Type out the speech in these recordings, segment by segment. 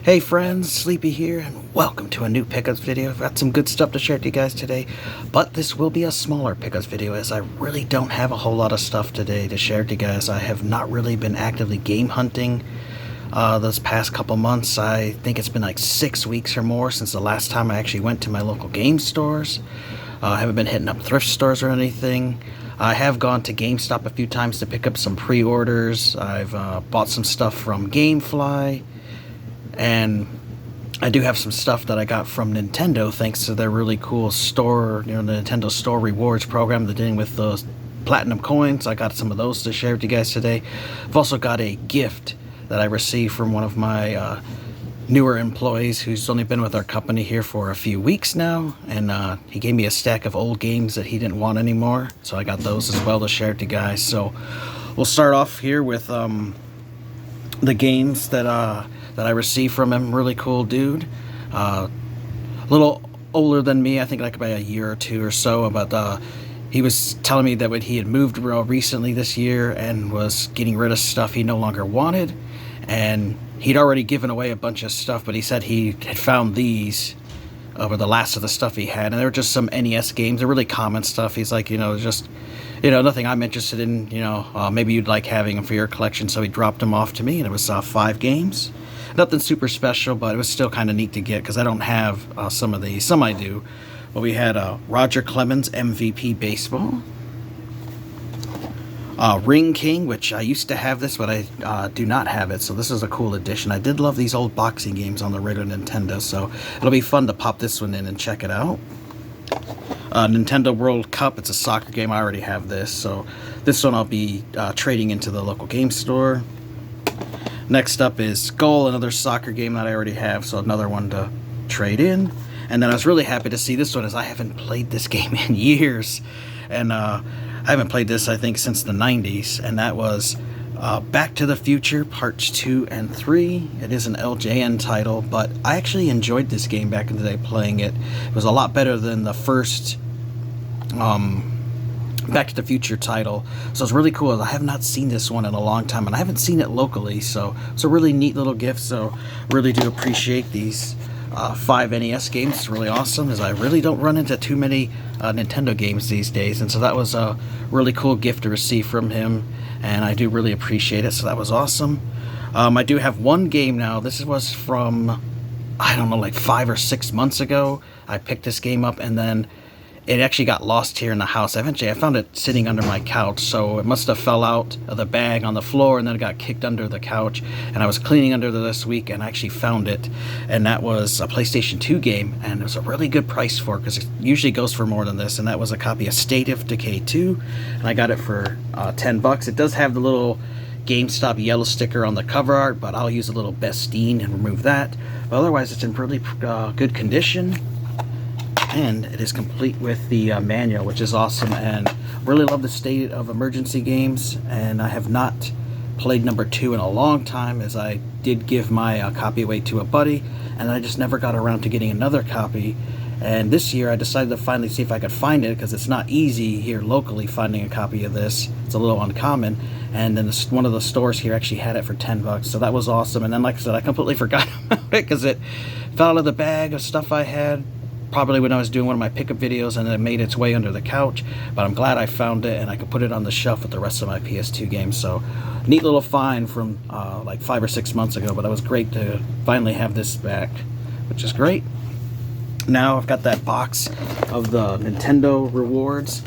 Hey friends, Sleepy here, and welcome to a new pickups video. I've got some good stuff to share with you guys today, but this will be a smaller pickups video as I really don't have a whole lot of stuff today to share with you guys. I have not really been actively game hunting this past couple months. I think it's been like 6 weeks or more since the last time I actually went to my local game stores. I haven't been hitting up thrift stores or anything. I have gone to GameStop a few times to pick up some pre-orders. I've bought some stuff from Gamefly. And I do have some stuff that I got from Nintendo thanks to their really cool store, the Nintendo Store Rewards program. They're dealing with those platinum coins. I got some of those to share with you guys today. I've also got a gift that I received from one of my newer employees who's only been with our company here for a few weeks now. And he gave me a stack of old games that he didn't want anymore. So I got those as well to share with you guys. So we'll start off here with the games that I received from him. Really cool dude. A little older than me, I think like about a year or two or so, but he was telling me that when he had moved real recently this year and was getting rid of stuff he no longer wanted, and he'd already given away a bunch of stuff, but he said he had found these over the last of the stuff he had, and they were just some NES games. They're really common stuff. He's like, just nothing I'm interested in, maybe you'd like having them for your collection. So he dropped them off to me, and it was 5 games. Nothing super special, but it was still kind of neat to get because I don't have some of these. Some I do. But we had Roger Clemens MVP Baseball. Ring King, which I used to have this, but I do not have it. So this is a cool addition. I did love these old boxing games on the regular Nintendo, so it'll be fun to pop this one in and check it out. Nintendo World Cup, it's a soccer game. I already have this, so this one I'll be trading into the local game store. Next up is Skull, another soccer game that I already have, so another one to trade in. And then I was really happy to see this one, as I haven't played this game in years. And I haven't played this, I think, since the 90s, and that was Back to the Future Parts 2 and 3. It is an LJN title, but I actually enjoyed this game back in the day playing it. It was a lot better than the first Back to the Future title, so it's really cool. I have not seen this one in a long time, and I haven't seen it locally, so it's a really neat little gift. So really do appreciate these 5 NES games. It's really awesome, as I really don't run into too many Nintendo games these days, and so that was a really cool gift to receive from him, and I do really appreciate it. So that was awesome. I do have one game now. This was from, I don't know, like 5 or 6 months ago. I picked this game up, and then it actually got lost here in the house. Eventually, I found it sitting under my couch, so it must have fell out of the bag on the floor, and then it got kicked under the couch. And I was cleaning under there this week, and I actually found it. And that was a PlayStation 2 game, and it was a really good price for it, because it usually goes for more than this. And that was a copy of State of Decay 2, and I got it for $10. It does have the little GameStop yellow sticker on the cover art, but I'll use a little Bestine and remove that. But otherwise, it's in really good condition. And it is complete with the manual, which is awesome, and really love the State of Emergency games. And I have not played number 2 in a long time, as I did give my copy away to a buddy, and I just never got around to getting another copy. And this year I decided to finally see if I could find it, because it's not easy here locally finding a copy of this. It's a little uncommon, and then one of the stores here actually had it for $10, so that was awesome. And then, like I said, I completely forgot about it because it fell out of the bag of stuff I had, probably when I was doing one of my pickup videos, and it made its way under the couch. But I'm glad I found it, and I could put it on the shelf with the rest of my PS2 games. So neat little find from like 5 or 6 months ago, but it was great to finally have this back, which is great. Now I've got that box of the Nintendo rewards.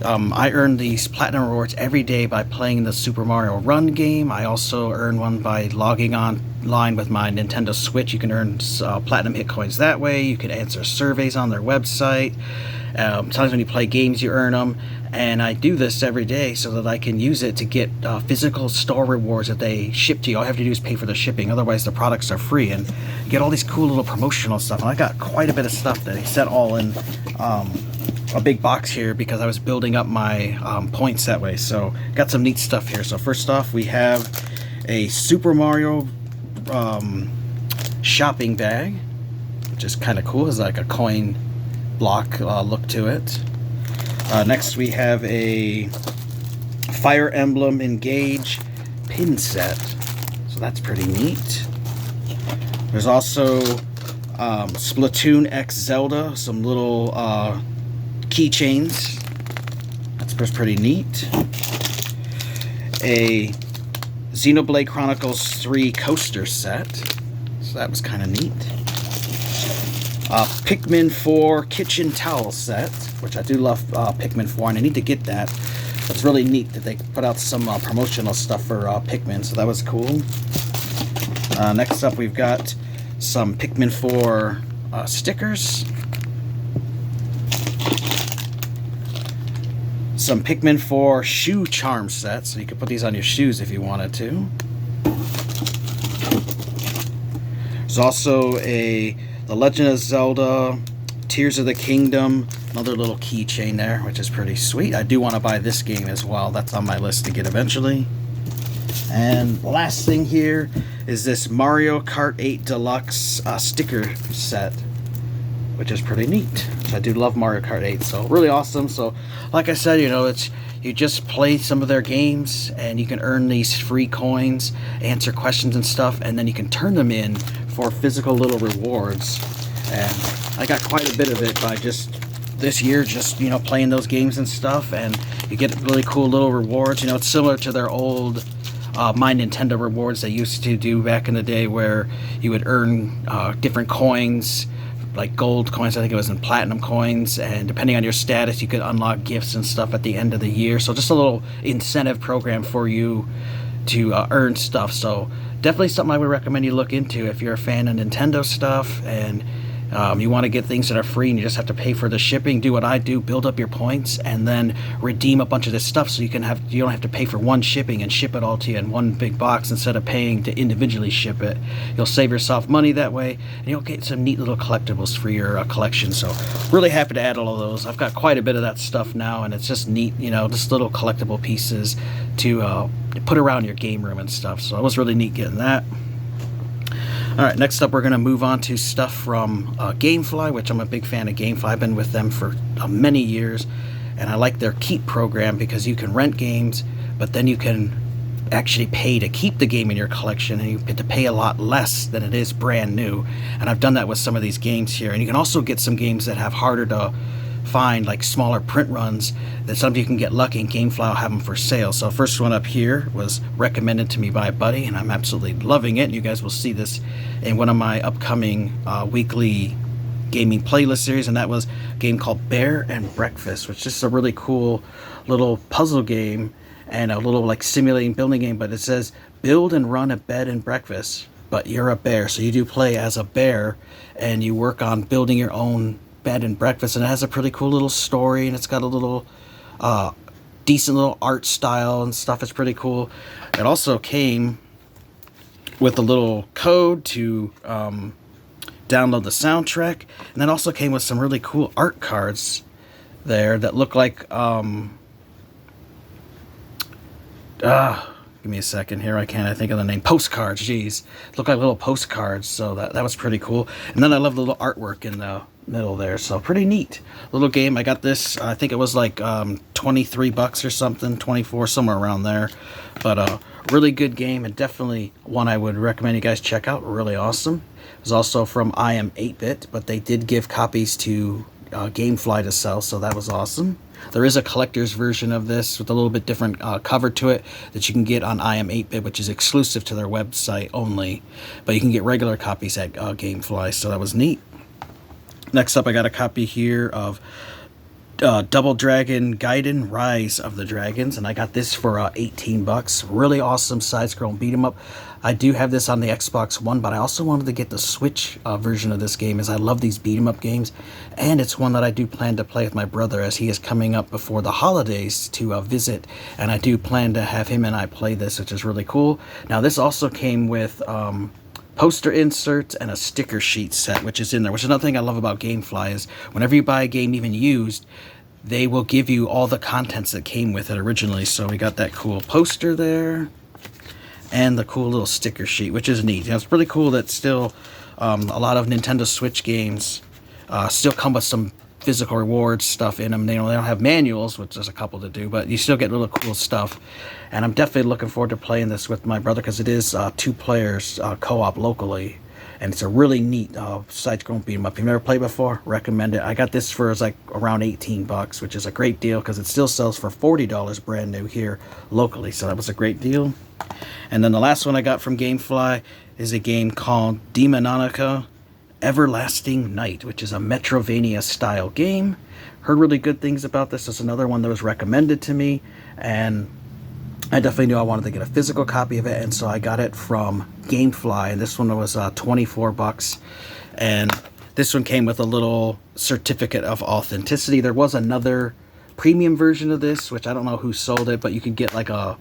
I earn these platinum rewards every day by playing the Super Mario Run game. I also earn one by logging online with my Nintendo Switch. You can earn platinum hit coins that way. You can answer surveys on their website. Sometimes when you play games, you earn them. And I do this every day so that I can use it to get physical store rewards that they ship to you. All you have to do is pay for the shipping. Otherwise, the products are free. And get all these cool little promotional stuff. And I got quite a bit of stuff that they sent all in a big box here, because I was building up my points that way. So got some neat stuff here. So first off, we have a Super Mario shopping bag, which is kind of cool. It's like a coin block look to it. Next we have a Fire Emblem Engage pin set, so that's pretty neat. There's also Splatoon X Zelda, some little keychains. That's pretty neat. A Xenoblade Chronicles 3 coaster set. So that was kind of neat. Pikmin 4 kitchen towel set, which I do love Pikmin 4, and I need to get that. It's really neat that they put out some promotional stuff for Pikmin, so that was cool. Next up, we've got some Pikmin 4 stickers. Some Pikmin 4 shoe charm sets, so you could put these on your shoes if you wanted to. There's also The Legend of Zelda, Tears of the Kingdom, another little keychain there, which is pretty sweet. I do want to buy this game as well. That's on my list to get eventually. And the last thing here is this Mario Kart 8 Deluxe sticker set, which is pretty neat. I do love Mario Kart 8, so really awesome. So, like I said, you just play some of their games, and you can earn these free coins, answer questions and stuff, and then you can turn them in for physical little rewards. And I got quite a bit of it by just this year, playing those games and stuff, and you get really cool little rewards. It's similar to their old My Nintendo rewards they used to do back in the day, where you would earn different coins, like gold coins, I think it was, in platinum coins, and depending on your status you could unlock gifts and stuff at the end of the year. So just a little incentive program for you to earn stuff. So definitely something I would recommend you look into if you're a fan of Nintendo stuff, and you want to get things that are free and you just have to pay for the shipping. Do what I do, build up your points, and then redeem a bunch of this stuff so you don't have to pay for one shipping and ship it all to you in one big box instead of paying to individually ship it. You'll save yourself money that way, and you'll get some neat little collectibles for your collection. So really happy to add all of those. I've got quite a bit of that stuff now, and it's just neat, just little collectible pieces to put around your game room and stuff. So it was really neat getting that. Alright, next up we're going to move on to stuff from Gamefly, which I'm a big fan of Gamefly. I've been with them for many years, and I like their Keep program because you can rent games, but then you can actually pay to keep the game in your collection, and you get to pay a lot less than it is brand new. And I've done that with some of these games here, and you can also get some games that have harder to find, like smaller print runs, that some of you can get lucky and Gamefly will have them for sale. So first one up here was recommended to me by a buddy, and I'm absolutely loving it. You guys will see this in one of my upcoming weekly gaming playlist series, and that was a game called Bear and Breakfast, which is just a really cool little puzzle game and a little like simulating building game. But it says build and run a bed and breakfast, but you're a bear, so you do play as a bear and you work on building your own bed and breakfast. And it has a pretty cool little story, and it's got a little decent little art style and stuff. It's pretty cool. It also came with a little code to download the soundtrack, and then also came with some really cool art cards there that look like give me a second here, I think of the name. Postcards, geez. Look like little postcards, so that was pretty cool. And then I love the little artwork in the middle there, so pretty neat little game. I got this, I think it was like $23 or something, 24, somewhere around there. But really good game, and definitely one I would recommend you guys check out. Really awesome. It was also from I Am 8-Bit, but they did give copies to Gamefly to sell, so that was awesome. There is a collector's version of this with a little bit different cover to it that you can get on I Am 8-Bit, which is exclusive to their website only, but you can get regular copies at Gamefly, so that was neat. Next up, I got a copy here of Double Dragon Gaiden Rise of the Dragons, and I got this for $18. Really awesome side-scrolling beat-em up. I do have this on the Xbox One, but I also wanted to get the Switch version of this game, as I love these beat-em up games, and it's one that I do plan to play with my brother, as he is coming up before the holidays to visit, and I do plan to have him and I play this, which is really cool. Now, this also came with poster inserts and a sticker sheet set, which is in there, which is another thing I love about Gamefly, is whenever you buy a game, even used, they will give you all the contents that came with it originally. So we got that cool poster there, and the cool little sticker sheet, which is neat. It's really cool that still a lot of Nintendo Switch games still come with some physical rewards stuff in them. They don't have manuals, which there's a couple to do, but you still get little cool stuff. And I'm definitely looking forward to playing this with my brother, because it is 2 players co-op locally, and it's a really neat side-scrolling beat 'em up. If you've never played before, recommend it. I got this for like around 18 bucks, which is a great deal because it still sells for $40 brand new here locally, so that was a great deal. And then the last one I got from Gamefly is a game called Demononica Everlasting Night, which is a Metrovania style game. Heard really good things about this. It's another one that was recommended to me, and I definitely knew I wanted to get a physical copy of it, and so I got it from Gamefly, and this one was 24 bucks. And this one came with a little certificate of authenticity. There was another premium version of this, which I don't know who sold it, but you could get like a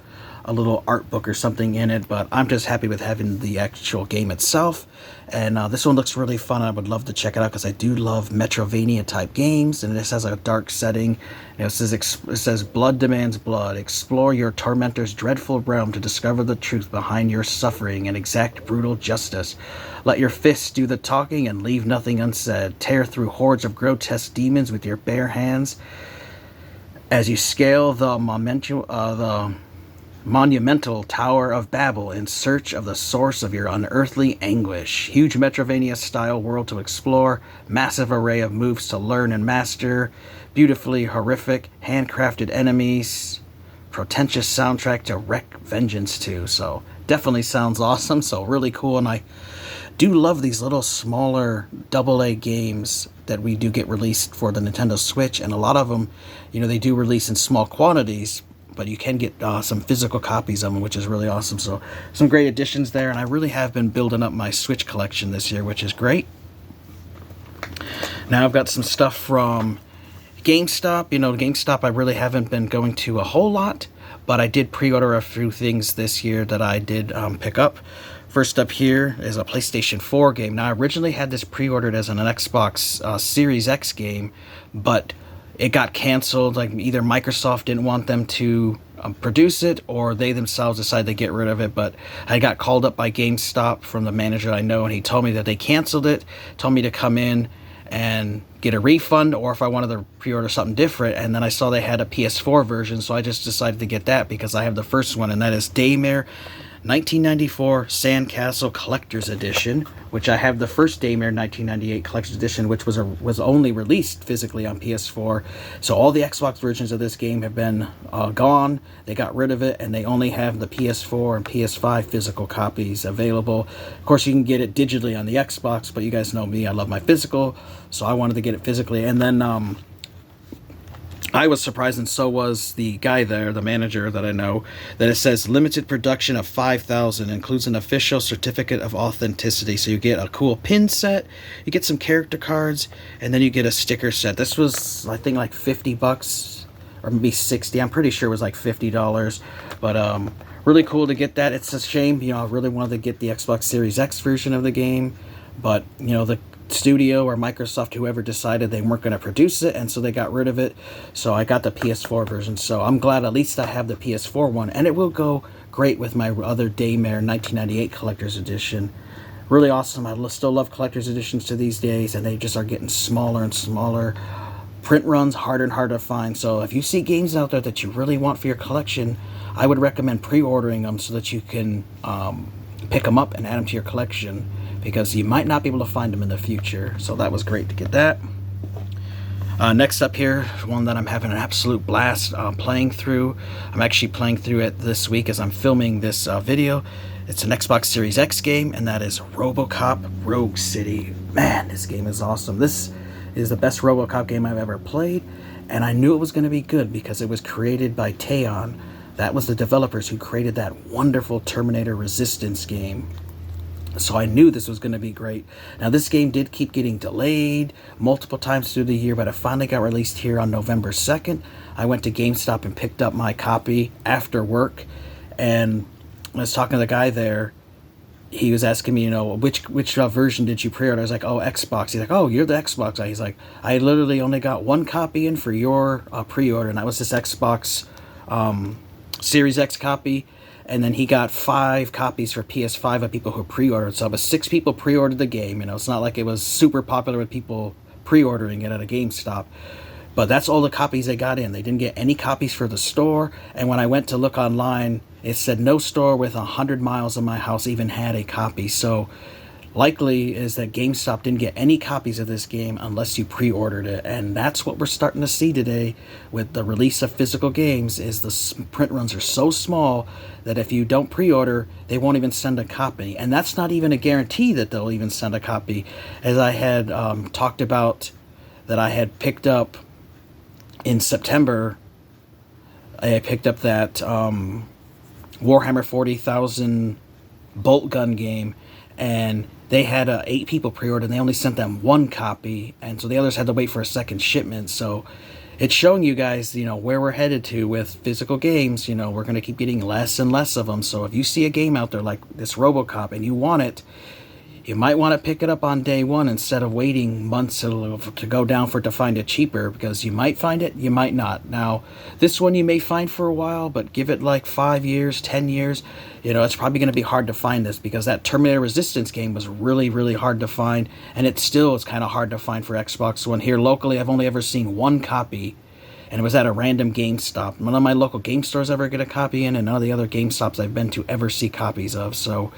little art book or something in it, but I'm just happy with having the actual game itself. And this one looks really fun. I would love to check it out because I do love Metrovania type games, and this has a dark setting. You know, it says blood demands blood. Explore your tormentor's dreadful realm to discover the truth behind your suffering and exact brutal justice. Let your fists do the talking and leave nothing unsaid. Tear through hordes of grotesque demons with your bare hands as you scale the monumental Tower of Babel in search of the source of your unearthly anguish. Huge Metrovania-style world to explore, massive array of moves to learn and master, beautifully horrific, handcrafted enemies, pretentious soundtrack to wreak vengeance to. So definitely sounds awesome, so really cool, and I do love these little smaller AA games that we do get released for the Nintendo Switch, and a lot of them, you know, they do release in small quantities, but you can get some physical copies of them, which is really awesome. So some great additions there, and I really have been building up my Switch collection this year, which is great. Now I've got some stuff from GameStop. You know, GameStop I really haven't been going to a whole lot, but I did pre-order a few things this year that I did pick up. First up here is a PlayStation 4 game. Now I originally had this pre-ordered as an Xbox Series X game, but it got canceled. Like either Microsoft didn't want them to produce it, or they themselves decided to get rid of it. But I got called up by GameStop from the manager I know, and he told me that they canceled it, told me to come in and get a refund, or if I wanted to pre-order something different. And then I saw they had a PS4 version, so I just decided to get that because I have the first one, and that is Daymare 1994 Sandcastle Collector's Edition, which I have the first Daymare 1998 Collector's Edition, which was only released physically on PS4. So all the Xbox versions of this game have been gone. They got rid of it, and they only have the PS4 and PS5 physical copies available. Of course, you can get it digitally on the Xbox, but you guys know me, I love my physical, so I wanted to get it physically. And then I was surprised, and so was the guy there, the manager that I know, that it says limited production of 5,000, includes an official certificate of authenticity. So you get a cool pin set, you get some character cards, and then you get a sticker set. This was, I think, like 50 bucks, or maybe 60. I'm pretty sure it was like $50, but really cool to get that. It's a shame, you know, I really wanted to get the Xbox Series X version of the game, but, you know, the studio or Microsoft, whoever, decided they weren't going to produce it, and so they got rid of it. So I got the PS4 version, so I'm glad at least I have the PS4 one, and it will go great with my other Daymare 1998 Collector's Edition. Really awesome. I still love Collector's Editions to these days, and they just are getting smaller and smaller. Print runs harder and harder to find, so if you see games out there that you really want for your collection, I would recommend pre-ordering them so that you can pick them up and add them to your collection, because you might not be able to find them in the future. So that was great to get that. Next up here, one that I'm having an absolute blast playing through. I'm actually playing through it this week as I'm filming this video. It's an Xbox Series X game, and that is RoboCop Rogue City. Man, this game is awesome. This is the best RoboCop game I've ever played, and I knew it was going to be good because it was created by Teon. That was the developers who created that wonderful Terminator Resistance game. So I knew this was going to be great. Now, this game did keep getting delayed multiple times through the year, but it finally got released here on November 2nd. I went to GameStop and picked up my copy after work, and I was talking to the guy there. He was asking me, you know, which version did you pre-order? I was like, oh, Xbox. He's like, oh, you're the Xbox guy. He's like, I literally only got one copy in for your pre-order, and that was this Xbox Series X copy. And then he got 5 copies for PS5 of people who pre-ordered. So it was 6 people pre-ordered the game. You know, it's not like it was super popular with people pre-ordering it at a GameStop. But that's all the copies they got in. They didn't get any copies for the store. And when I went to look online, it said no store with 100 miles of my house even had a copy. So likely is that GameStop didn't get any copies of this game unless you pre-ordered it, and that's what we're starting to see today with the release of physical games. Is the print runs are so small that if you don't pre-order, they won't even send a copy, and that's not even a guarantee that they'll even send a copy. As I had talked about, that I had picked up in September, I picked up that Warhammer 40,000 bolt gun game, and they had 8 people pre-order, and they only sent them 1 copy, and so the others had to wait for a second shipment. So it's showing you guys, where we're headed to with physical games. We're going to keep getting less and less of them. So if you see a game out there like this RoboCop and you want it, you might want to pick it up on day one instead of waiting months to go down for it to find it cheaper, because you might find it, you might not. Now, this one you may find for a while, but give it like 5 years, 10 years, it's probably going to be hard to find this, because that Terminator Resistance game was really, really hard to find, and it still is kind of hard to find for Xbox One. Here locally, I've only ever seen 1 copy, and it was at a random GameStop. None of my local game stores ever get a copy in, and none of the other GameStops I've been to ever see copies of. So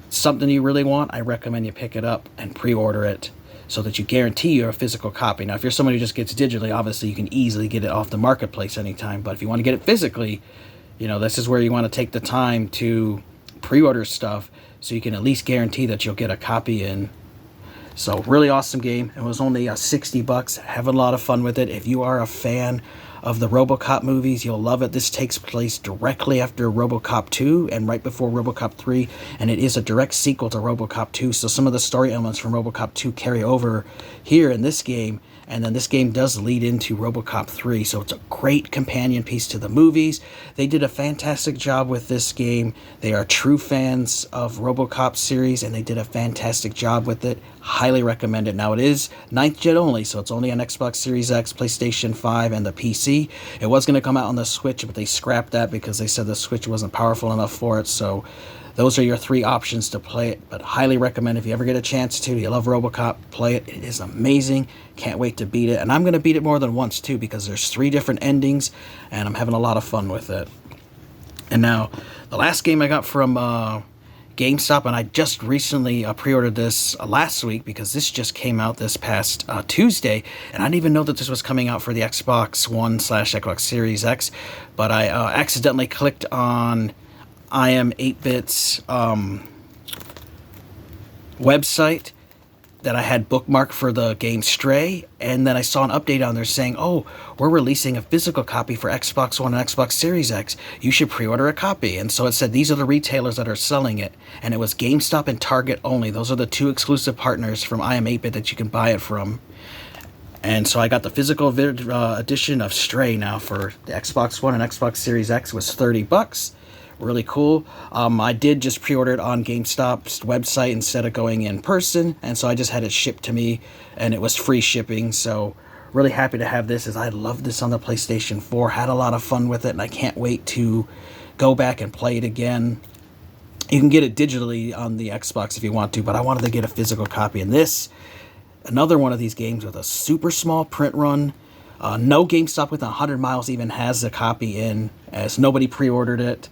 something you really want, I recommend you pick it up and pre-order it so that you guarantee you're a physical copy. Now, if you're somebody who just gets digitally, obviously you can easily get it off the marketplace anytime. But if you want to get it physically, this is where you want to take the time to pre-order stuff so you can at least guarantee that you'll get a copy in. So, really awesome game. It was only $60. Having a lot of fun with it. If you are a fan of the RoboCop movies, you'll love it. This takes place directly after RoboCop 2 and right before RoboCop 3, and it is a direct sequel to RoboCop 2, so some of the story elements from RoboCop 2 carry over here in this game, and then this game does lead into RoboCop 3, so it's a great companion piece to the movies. They did a fantastic job with this game. They are true fans of RoboCop series, and they did a fantastic job with it. Highly recommend it. Now, it is 9th gen only, so it's only on Xbox Series X, PlayStation 5, and the PC. It was going to come out on the Switch, but they scrapped that because they said the Switch wasn't powerful enough for it. So those are your 3 options to play it, but highly recommend if you ever get a chance to. You love RoboCop, play it. It is amazing. Can't wait to beat it. And I'm going to beat it more than once, too, because there's 3 different endings, and I'm having a lot of fun with it. And now, the last game I got from GameStop, and I just recently pre-ordered this last week, because this just came out this past Tuesday, and I didn't even know that this was coming out for the Xbox One / Xbox Series X, but I accidentally clicked on I Am 8-Bit's website that I had bookmarked for the game Stray, and then I saw an update on there saying, oh, we're releasing a physical copy for Xbox One and Xbox Series X. You should pre-order a copy. And so it said these are the retailers that are selling it, and it was GameStop and Target only. Those are the 2 exclusive partners from I Am 8-Bit that you can buy it from. And so I got the physical edition of Stray now for the Xbox One and Xbox Series X. It was $30. Really cool. I did just pre-order it on GameStop's website instead of going in person, and so I just had it shipped to me, and it was free shipping. So really happy to have this, as I love this on the PlayStation 4. Had a lot of fun with it, and I can't wait to go back and play it again. You can get it digitally on the Xbox if you want to, but I wanted to get a physical copy. And this, another one of these games with a super small print run. No GameStop within 100 miles even has a copy in, as nobody pre-ordered it,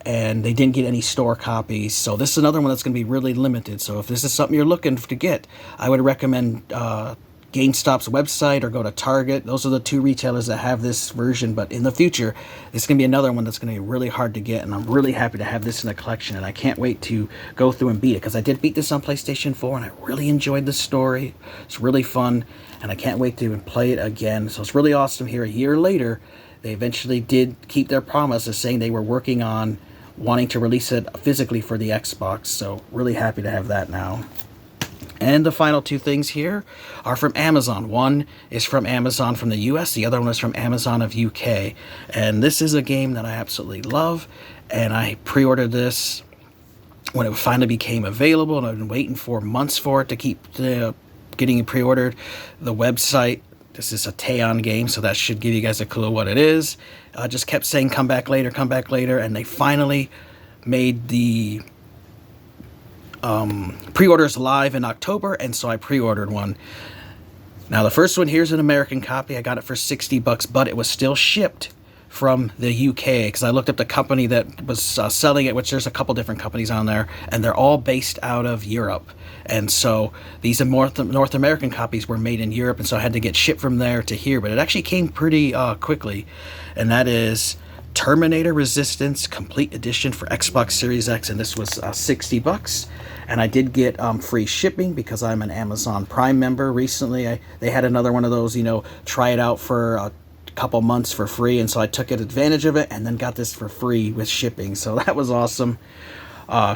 and they didn't get any store copies. So this is another one that's going to be really limited. So if this is something you're looking to get, I would recommend GameStop's website or go to Target. Those are the 2 retailers that have this version, but in the future, it's going to be another one that's going to be really hard to get, and I'm really happy to have this in the collection, and I can't wait to go through and beat it, because I did beat this on PlayStation 4, and I really enjoyed the story. It's really fun, and I can't wait to play it again. So it's really awesome here a year later. They eventually did keep their promise of saying they were working on wanting to release it physically for the Xbox, so really happy to have that now. And the final 2 things here are from Amazon. One is from Amazon from the US, the other one is from Amazon of UK. And this is a game that I absolutely love, and I pre-ordered this when it finally became available, and I've been waiting for months for it to keep getting it pre-ordered. The website, this is a Teon game, so that should give you guys a clue what it is. Just kept saying come back later, and they finally made the pre-orders live in October, and so I pre-ordered one. Now, the first one, here's an American copy. I got it for $60, but it was still shipped from the UK, because I looked up the company that was selling it, which there's a couple different companies on there, and they're all based out of Europe. And so these North American copies were made in Europe, and so I had to get shipped from there to here. But it actually came pretty quickly, and that is Terminator Resistance Complete Edition for Xbox Series X, and this was $60. And I did get free shipping because I'm an Amazon Prime member. Recently, they had another one of those, try it out for a couple months for free, and so I took advantage of it and then got this for free with shipping. So that was awesome.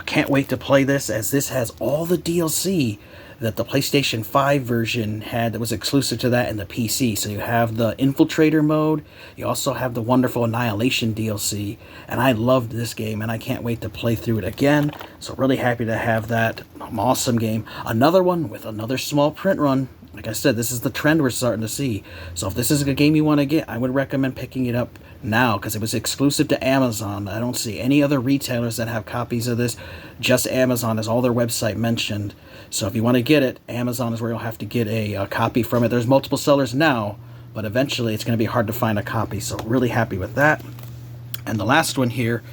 Can't wait to play this, as this has all the DLC that the PlayStation 5 version had that was exclusive to that and the PC. So you have the Infiltrator mode, you also have the wonderful Annihilation DLC, and I loved this game and I can't wait to play through it again. So really happy to have that awesome game. Another one with another small print run. Like I said, this is the trend we're starting to see. So if this is a game you want to get, I would recommend picking it up now, because it was exclusive to Amazon. I don't see any other retailers that have copies of this. Just Amazon is all their website mentioned. So if you want to get it, Amazon is where you'll have to get a copy from it. There's multiple sellers now, but eventually it's going to be hard to find a copy. So really happy with that. And the last one here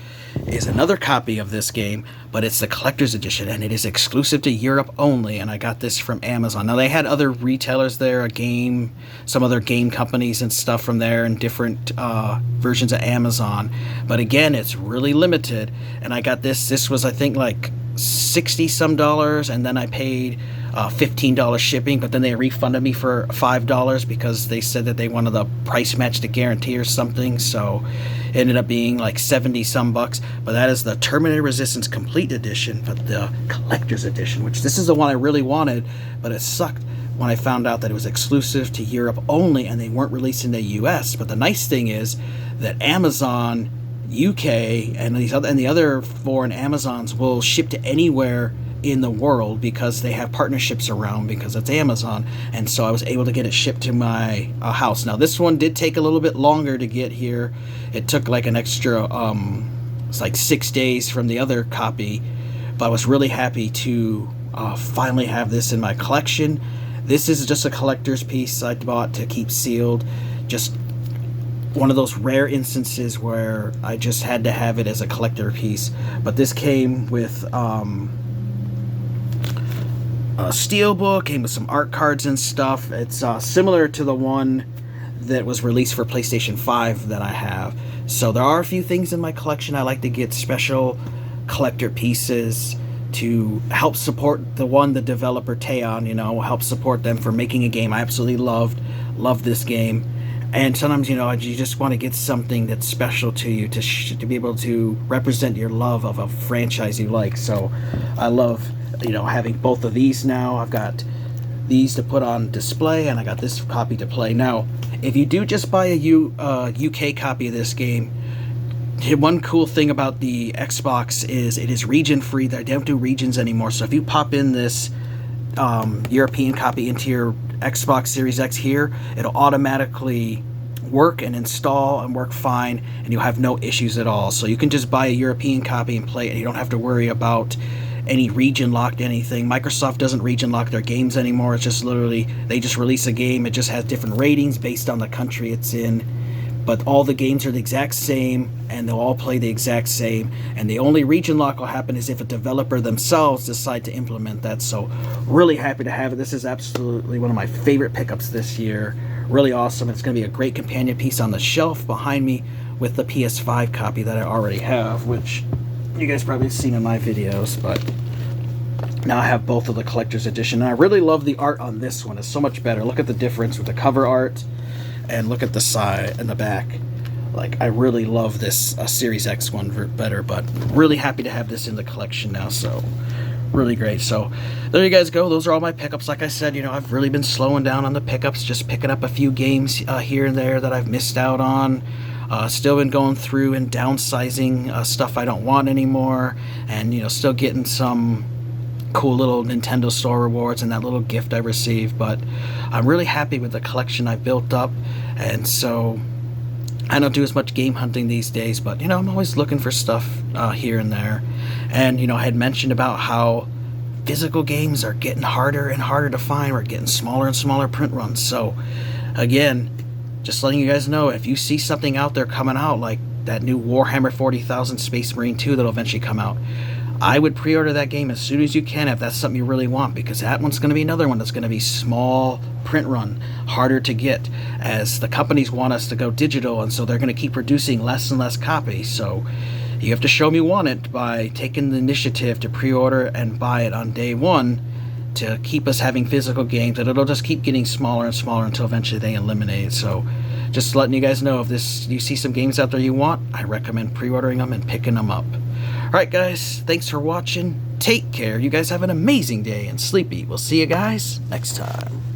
is another copy of this game, but it's the collector's edition, and it is exclusive to Europe only, and I got this from Amazon. Now, they had other retailers there, some other game companies and stuff from there, and different versions of Amazon, but again, it's really limited, and I got this was, I think, like $60-some, and then I paid $15 shipping, but then they refunded me for $5 because they said that they wanted the price match to guarantee or something. So it ended up being like 70-some bucks. But that is the Terminator Resistance Complete Edition, but the Collector's Edition, which this is the one I really wanted, but it sucked when I found out that it was exclusive to Europe only and they weren't releasing the US. But the nice thing is that Amazon UK and the other foreign Amazons will ship to anywhere in the world because they have partnerships around, because it's Amazon, and so I was able to get it shipped to my house. Now this one did take a little bit longer to get here. It took like an extra it's like 6 days from the other copy, but I was really happy to finally have this in my collection. This is just a collector's piece I bought to keep sealed, just one of those rare instances where I just had to have it as a collector piece. But this came with a steel book, came with some art cards and stuff. It's similar to the one that was released for PlayStation 5 that I have. So there are a few things in my collection. I like to get special collector pieces to help support the developer Teon, help support them for making a game I absolutely loved this game. And sometimes, you just want to get something that's special to you to be able to represent your love of a franchise you like. So I love having both of these now. I've got these to put on display, and I got this copy to play. Now, if you do just buy a UK copy of this game, one cool thing about the Xbox is it is region free. They don't do regions anymore. So if you pop in this European copy into your Xbox Series X here, it'll automatically work and install and work fine, and you'll have no issues at all. So you can just buy a European copy and play it, and you don't have to worry about any region locked anything. Microsoft doesn't region lock their games anymore. It's just literally, they just release a game. It just has different ratings based on the country it's in. But all the games are the exact same, and they'll all play the exact same. And the only region lock will happen is if a developer themselves decide to implement that. So really happy to have it. This is absolutely one of my favorite pickups this year. Really awesome. It's going to be a great companion piece on the shelf behind me with the PS5 copy that I already have, which you guys probably have seen in my videos. But now I have both of the collector's edition, and I really love the art on this one. It's so much better. Look at the difference with the cover art, and look at the side and the back. Like, I really love this Series X one better, but really happy to have this in the collection now. So really great. So there you guys go. Those are all my pickups. Like I said, I've really been slowing down on the pickups, just picking up a few games here and there that I've missed out on. Still been going through and downsizing stuff I don't want anymore, and still getting some cool little Nintendo Store rewards and that little gift I received. But I'm really happy with the collection I built up, and so I don't do as much game hunting these days, but I'm always looking for stuff here and there. And I had mentioned about how physical games are getting harder and harder to find. We're getting smaller and smaller print runs. So again, just letting you guys know, if you see something out there coming out, like that new Warhammer 40,000 Space Marine 2 that'll eventually come out, I would pre-order that game as soon as you can if that's something you really want, because that one's going to be another one that's going to be small print run, harder to get, as the companies want us to go digital, and so they're going to keep producing less and less copies. So you have to show me you want it by taking the initiative to pre-order and buy it on day one, to keep us having physical games, and it'll just keep getting smaller and smaller until eventually they eliminate it. So just letting you guys know, if you see some games out there you want, I recommend pre-ordering them and picking them up. Alright guys, thanks for watching. Take care. You guys have an amazing day, and Sleepy. We'll see you guys next time.